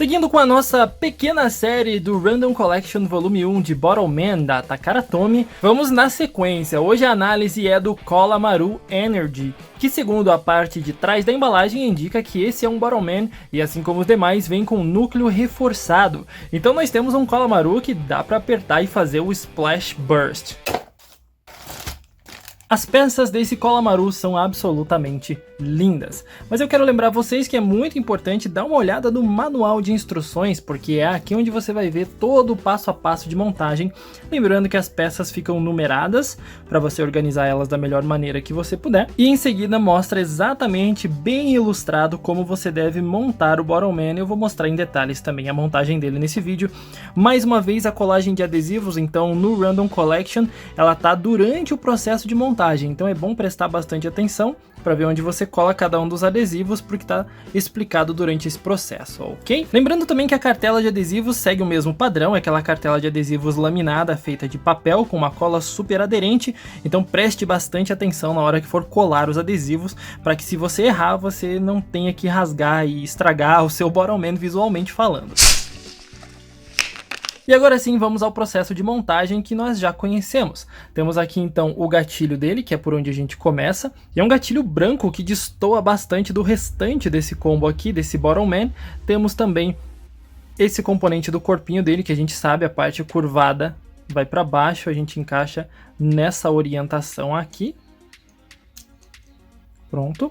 Seguindo com a nossa pequena série do Random Collection Volume 1 de Bottle Man da Takara Tomy, vamos na sequência. Hoje a análise é do Kolamaru Energy, que segundo a parte de trás da embalagem indica que esse é um Bottle Man e assim como os demais vem com núcleo reforçado. Então nós temos um Kolamaru que dá para apertar e fazer o Splash Burst. As peças desse Kolamaru são absolutamente lindas, mas eu quero lembrar vocês que é muito importante dar uma olhada no manual de instruções, porque é aqui onde você vai ver todo o passo a passo de montagem, lembrando que as peças ficam numeradas para você organizar elas da melhor maneira que você puder, e em seguida mostra exatamente bem ilustrado como você deve montar o Bottle Man. Eu vou mostrar em detalhes também a montagem dele nesse vídeo. Mais uma vez a colagem de adesivos, então no Random Collection, ela tá durante o processo de montagem. Então é bom prestar bastante atenção para ver onde você cola cada um dos adesivos, porque está explicado durante esse processo, ok? Lembrando também que a cartela de adesivos segue o mesmo padrão, é aquela cartela de adesivos laminada feita de papel com uma cola super aderente, então preste bastante atenção na hora que for colar os adesivos, para que se você errar, você não tenha que rasgar e estragar o seu Bottle Man visualmente falando. E agora sim, vamos ao processo de montagem que nós já conhecemos. Temos aqui então o gatilho dele, que é por onde a gente começa. E é um gatilho branco que destoa bastante do restante desse combo aqui, desse Bottle Man. Temos também esse componente do corpinho dele, que a gente sabe, a parte curvada vai para baixo, a gente encaixa nessa orientação aqui. Pronto.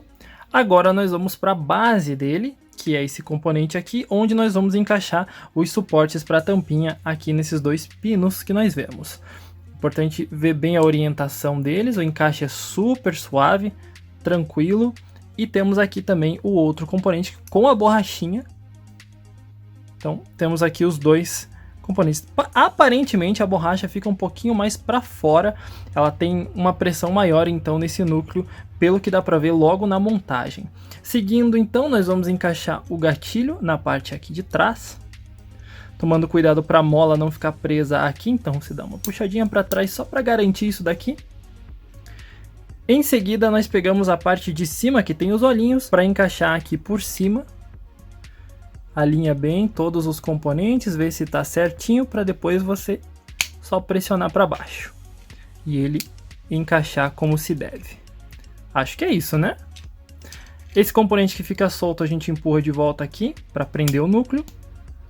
Agora nós vamos para a base dele, que é esse componente aqui, onde nós vamos encaixar os suportes para a tampinha aqui nesses dois pinos que nós vemos. Importante ver bem a orientação deles, o encaixe é super suave, tranquilo, e temos aqui também o outro componente com a borrachinha. Então temos aqui os dois componentes. Aparentemente a borracha fica um pouquinho mais para fora, ela tem uma pressão maior então nesse núcleo, pelo que dá para ver logo na montagem. Seguindo então, nós vamos encaixar o gatilho na parte aqui de trás, tomando cuidado para a mola não ficar presa aqui, então você dá uma puxadinha para trás só para garantir isso daqui. Em seguida nós pegamos a parte de cima que tem os olhinhos para encaixar aqui por cima. Alinha bem todos os componentes, vê se está certinho para depois você só pressionar para baixo e ele encaixar como se deve. Acho que é isso, né? Esse componente que fica solto a gente empurra de volta aqui para prender o núcleo.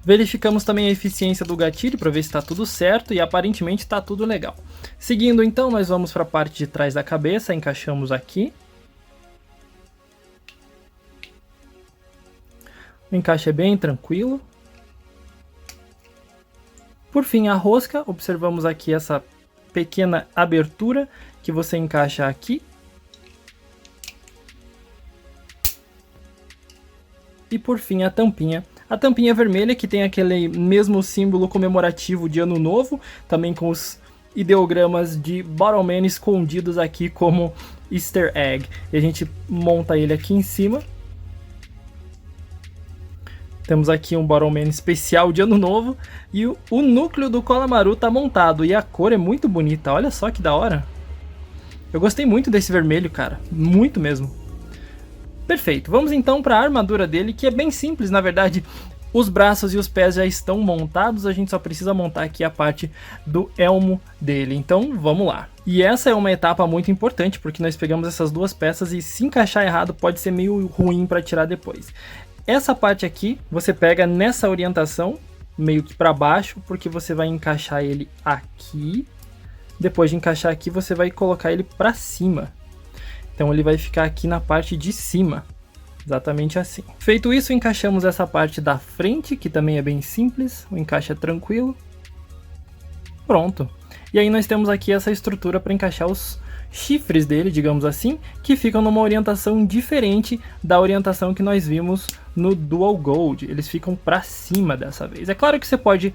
Verificamos também a eficiência do gatilho para ver se está tudo certo e aparentemente está tudo legal. Seguindo então, nós vamos para a parte de trás da cabeça, encaixamos aqui. O encaixe é bem tranquilo. Por fim, a rosca, observamos aqui essa pequena abertura que você encaixa aqui. E por fim a tampinha vermelha, que tem aquele mesmo símbolo comemorativo de Ano Novo, também com os ideogramas de Bottle Man escondidos aqui como Easter Egg. E a gente monta ele aqui em cima. Temos aqui um Bottle Man especial de Ano Novo e o núcleo do Kolamaru tá montado e a cor é muito bonita, olha só que da hora. Eu gostei muito desse vermelho, cara, muito mesmo. Perfeito, vamos então para a armadura dele, que é bem simples, na verdade. Os braços e os pés já estão montados, a gente só precisa montar aqui a parte do elmo dele, então vamos lá. E essa é uma etapa muito importante, porque nós pegamos essas duas peças e se encaixar errado pode ser meio ruim para tirar depois. Essa parte aqui, você pega nessa orientação, meio que para baixo, porque você vai encaixar ele aqui. Depois de encaixar aqui, você vai colocar ele para cima. Então ele vai ficar aqui na parte de cima, exatamente assim. Feito isso, encaixamos essa parte da frente, que também é bem simples, o encaixe é tranquilo. Pronto. E aí nós temos aqui essa estrutura para encaixar os chifres dele, digamos assim, que ficam numa orientação diferente da orientação que nós vimos no Dual Gold. Eles ficam para cima dessa vez. É claro que você pode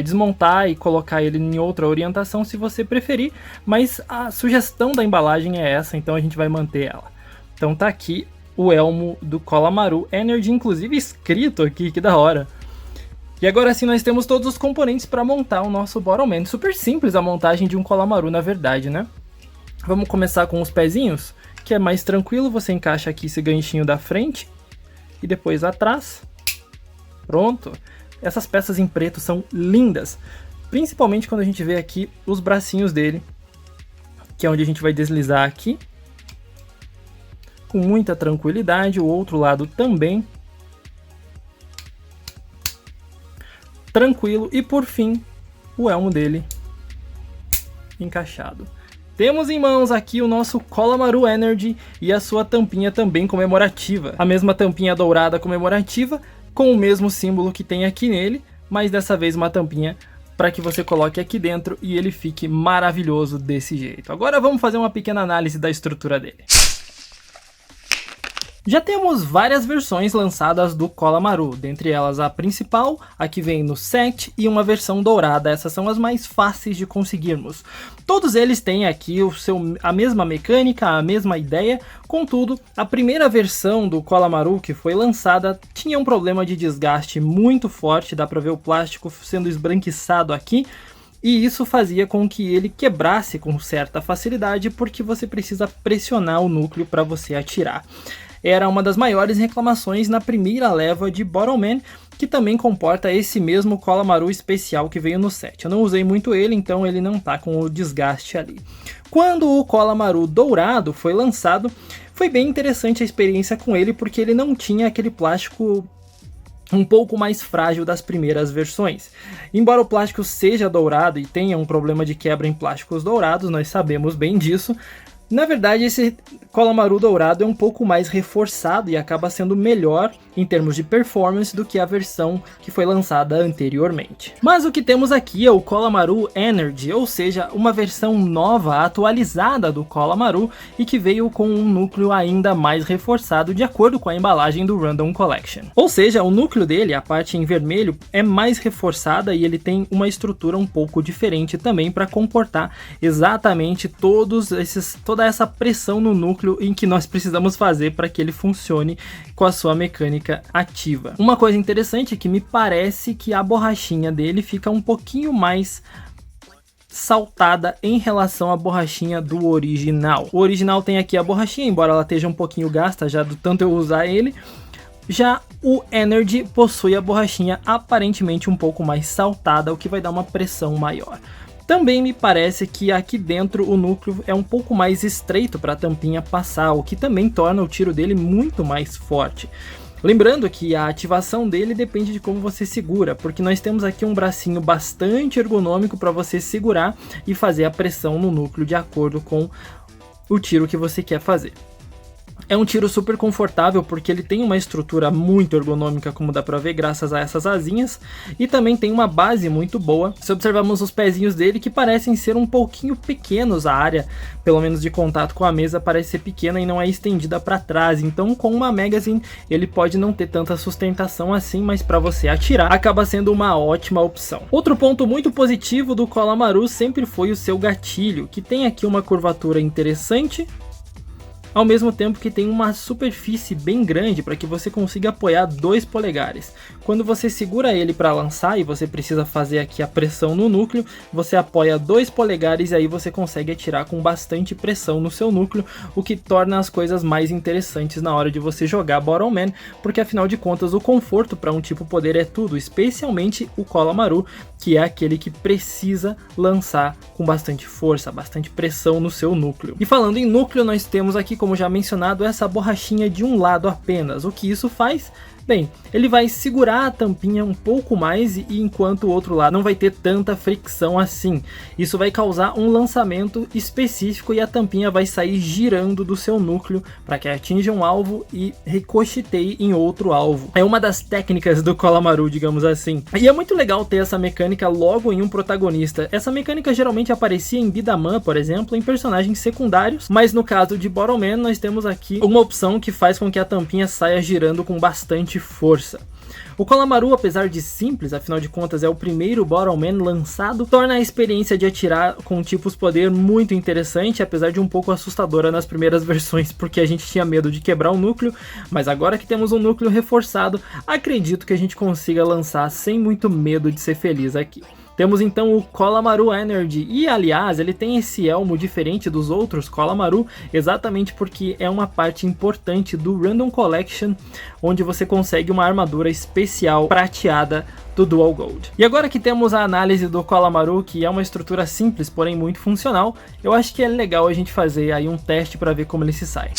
desmontar e colocar ele em outra orientação se você preferir, mas a sugestão da embalagem é essa, então a gente vai manter ela. Então tá aqui o elmo do Kolamaru Energy, inclusive escrito aqui, que da hora. E agora sim nós temos todos os componentes para montar o nosso Bottle Man. Super simples a montagem de um Kolamaru, na verdade, né? Vamos começar com os pezinhos, que é mais tranquilo. Você encaixa aqui esse ganchinho da frente e depois atrás. Pronto. Essas peças em preto são lindas, principalmente quando a gente vê aqui os bracinhos dele, que é onde a gente vai deslizar aqui, com muita tranquilidade, o outro lado também, tranquilo, e por fim, o elmo dele encaixado. Temos em mãos aqui o nosso Kolamaru Energy e a sua tampinha também comemorativa. A mesma tampinha dourada comemorativa, com o mesmo símbolo que tem aqui nele, mas dessa vez uma tampinha para que você coloque aqui dentro e ele fique maravilhoso desse jeito. Agora vamos fazer uma pequena análise da estrutura dele. Já temos várias versões lançadas do Kolamaru, dentre elas a principal, a que vem no set, e uma versão dourada. Essas são as mais fáceis de conseguirmos. Todos eles têm aqui a mesma mecânica, a mesma ideia, contudo, a primeira versão do Kolamaru que foi lançada tinha um problema de desgaste muito forte, dá para ver o plástico sendo esbranquiçado aqui, e isso fazia com que ele quebrasse com certa facilidade, porque você precisa pressionar o núcleo para você atirar. Era uma das maiores reclamações na primeira leva de Bottleman, que também comporta esse mesmo Kolamaru especial que veio no set. Eu não usei muito ele, então ele não tá com o desgaste ali. Quando o Kolamaru dourado foi lançado, foi bem interessante a experiência com ele, porque ele não tinha aquele plástico um pouco mais frágil das primeiras versões. Embora o plástico seja dourado e tenha um problema de quebra em plásticos dourados, nós sabemos bem disso. Na verdade, esse Kolamaru dourado é um pouco mais reforçado e acaba sendo melhor em termos de performance do que a versão que foi lançada anteriormente. Mas o que temos aqui é o Kolamaru Energy, ou seja, uma versão nova, atualizada do Kolamaru e que veio com um núcleo ainda mais reforçado de acordo com a embalagem do Random Collection. Ou seja, o núcleo dele, a parte em vermelho, é mais reforçada e ele tem uma estrutura um pouco diferente também para comportar exatamente toda essa pressão no núcleo em que nós precisamos fazer para que ele funcione com a sua mecânica ativa. Uma coisa interessante é que me parece que a borrachinha dele fica um pouquinho mais saltada em relação à borrachinha do original. O original tem aqui a borrachinha, embora ela esteja um pouquinho gasta já do tanto eu usar ele. Já o Energy possui a borrachinha aparentemente um pouco mais saltada, o que vai dar uma pressão maior. Também me parece que aqui dentro o núcleo é um pouco mais estreito para a tampinha passar, o que também torna o tiro dele muito mais forte. Lembrando que a ativação dele depende de como você segura, porque nós temos aqui um bracinho bastante ergonômico para você segurar e fazer a pressão no núcleo de acordo com o tiro que você quer fazer. É um tiro super confortável porque ele tem uma estrutura muito ergonômica, como dá pra ver, graças a essas asinhas, e também tem uma base muito boa. Se observarmos os pezinhos dele, que parecem ser um pouquinho pequenos, a área, pelo menos de contato com a mesa, parece ser pequena e não é estendida para trás, então com uma Magazine ele pode não ter tanta sustentação assim, mas para você atirar acaba sendo uma ótima opção. Outro ponto muito positivo do Kolamaru sempre foi o seu gatilho, que tem aqui uma curvatura interessante, ao mesmo tempo que tem uma superfície bem grande para que você consiga apoiar 2 polegares. Quando você segura ele para lançar e você precisa fazer aqui a pressão no núcleo, você apoia 2 polegares e aí você consegue atirar com bastante pressão no seu núcleo, o que torna as coisas mais interessantes na hora de você jogar Bottleman, porque afinal de contas o conforto para um tipo poder é tudo, especialmente o Kolamaru, que é aquele que precisa lançar com bastante força, bastante pressão no seu núcleo. E falando em núcleo, nós temos aqui, como já mencionado, essa borrachinha de um lado apenas. O que isso faz? Bem, ele vai segurar a tampinha um pouco mais e enquanto o outro lado não vai ter tanta fricção assim. Isso vai causar um lançamento específico e a tampinha vai sair girando do seu núcleo para que atinja um alvo e ricocheteie em outro alvo. É uma das técnicas do Kolamaru, digamos assim. E é muito legal ter essa mecânica logo em um protagonista. Essa mecânica geralmente aparecia em Bidaman, por exemplo, em personagens secundários, mas no caso de Bottleman nós temos aqui uma opção que faz com que a tampinha saia girando com bastante força. O Kolamaru, apesar de simples, afinal de contas é o primeiro Bottleman lançado, torna a experiência de atirar com tipos poder muito interessante, apesar de um pouco assustadora nas primeiras versões, porque a gente tinha medo de quebrar o núcleo, mas agora que temos um núcleo reforçado, acredito que a gente consiga lançar sem muito medo de ser feliz aqui. Temos então o Kolamaru Energy, e aliás, ele tem esse elmo diferente dos outros Kolamaru, exatamente porque é uma parte importante do Random Collection, onde você consegue uma armadura especial prateada do Dual Gold. E agora que temos a análise do Kolamaru, que é uma estrutura simples, porém muito funcional, eu acho que é legal a gente fazer aí um teste para ver como ele se sai.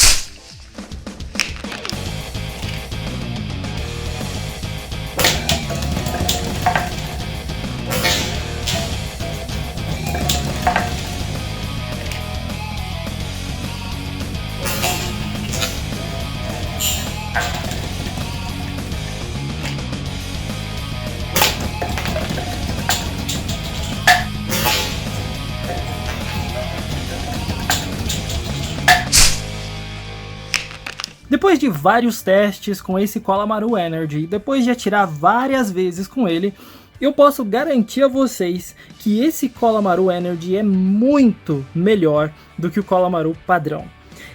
Depois de vários testes com esse Kolamaru Energy, depois de atirar várias vezes com ele, eu posso garantir a vocês que esse Kolamaru Energy é muito melhor do que o Kolamaru padrão.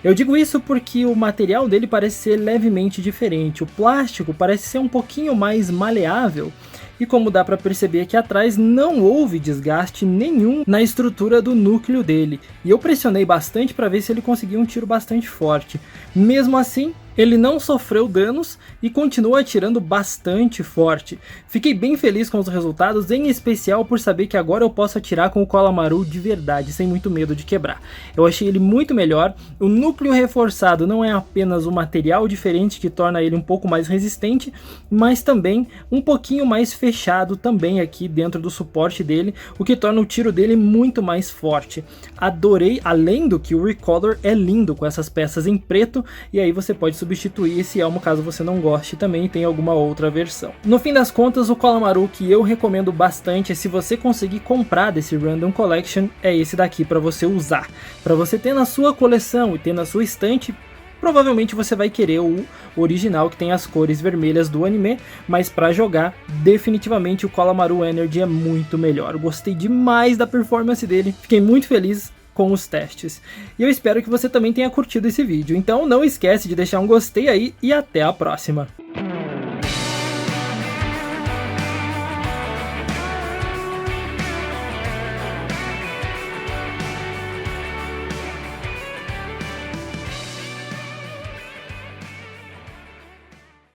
Eu digo isso porque o material dele parece ser levemente diferente, o plástico parece ser um pouquinho mais maleável, e como dá para perceber aqui atrás, não houve desgaste nenhum na estrutura do núcleo dele. E eu pressionei bastante para ver se ele conseguia um tiro bastante forte. Mesmo assim, ele não sofreu danos e continua atirando bastante forte. Fiquei bem feliz com os resultados, em especial por saber que agora eu posso atirar com o Kolamaru de verdade, sem muito medo de quebrar. Eu achei ele muito melhor, o núcleo reforçado não é apenas um material diferente que torna ele um pouco mais resistente, mas também um pouquinho mais fechado também aqui dentro do suporte dele, o que torna o tiro dele muito mais forte. Adorei, além do que o Recolor é lindo com essas peças em preto, e aí você pode substituir esse elmo caso você não goste também e tenha alguma outra versão. No fim das contas, o Kolamaru que eu recomendo bastante, se você conseguir comprar desse Random Collection, é esse daqui para você usar. Para você ter na sua coleção e ter na sua estante, provavelmente você vai querer o original que tem as cores vermelhas do anime, mas para jogar, definitivamente o Kolamaru Energy é muito melhor. Eu gostei demais da performance dele, fiquei muito feliz com os testes. E eu espero que você também tenha curtido esse vídeo. Então não esquece de deixar um gostei aí e até a próxima.